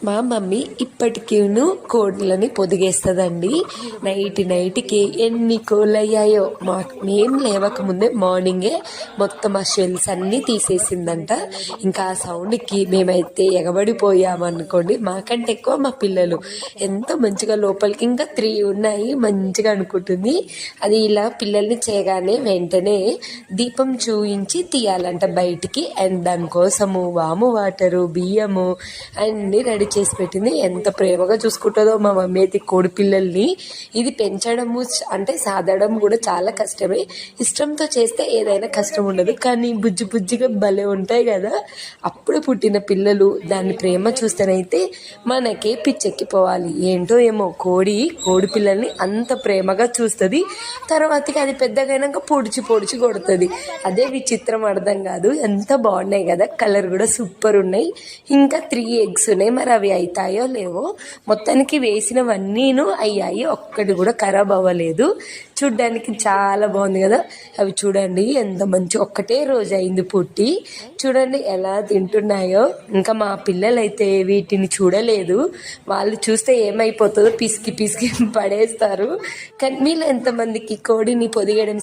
మా మమ్మీ ఇప్పటికీను కోళ్ళని పొదిగేస్తుందండి. నైట్కి ఎన్ని కోళ్ళు అయ్యాయో మేము లేవకముందే మార్నింగే మొత్తం ఆ షెల్స్ అన్నీ తీసేసిందంట. ఇంకా ఆ సౌండ్కి మేమైతే ఎగబడిపోయామనుకోండి. మాకంటే ఎక్కువ మా పిల్లలు ఎంతో మంచిగా లోపలికి ఇంకా 3 ఉన్నాయి మంచిగా అనుకుంటుంది. అది ఇలా పిల్లల్ని చేయగానే వెంటనే దీపం చూయించి తీయాలంట బయటికి. అండ్ దానికోసము వాము వాటరు బియ్యము అన్నీ రెడీ చేసి పెట్టింది. ఎంత ప్రేమగా చూసుకుంటుందో మా మమ్మీ అయితే కోడి పిల్లల్ని. ఇది పెంచడము అంటే సాధడం కూడా చాలా కష్టమే. ఇష్టంతో చేస్తే ఏదైనా కష్టం ఉండదు, కానీ బుజ్జి బుజ్జిగా భలే ఉంటాయి కదా. అప్పుడు పుట్టిన పిల్లలు దాన్ని ప్రేమ చూస్తేనైతే మనకే పిచ్చెక్కిపోవాలి. ఏంటో ఏమో కోడి పిల్లల్ని అంత ప్రేమగా చూస్తుంది. తర్వాతకి అది పెద్దగైనాక పొడిచి కొడుతుంది. అదే విచిత్రం, అర్థం కాదు. ఎంత బాగున్నాయి కదా, కలర్ కూడా సూపర్ ఉన్నాయి. ఇంకా 3 eggs ఉన్నాయి. మరి అవి అవుతాయో లేవో. మొత్తానికి వేసినవన్నీను అయ్యాయి, ఒక్కటి కూడా ఖరాబ్ అవ్వలేదు. చూడ్డానికి చాలా బాగుంది కదా. అవి చూడండి ఎంత మంచి, ఒక్కటే రోజు అయింది పుట్టి. చూడండి ఎలా తింటున్నాయో. ఇంకా మా పిల్లలు అయితే వీటిని చూడలేదు. వాళ్ళు చూస్తే ఏమైపోతుందో పిసికి పడేస్తారు. కానీ మీలో ఎంతమందికి కోడిని పొదిగడం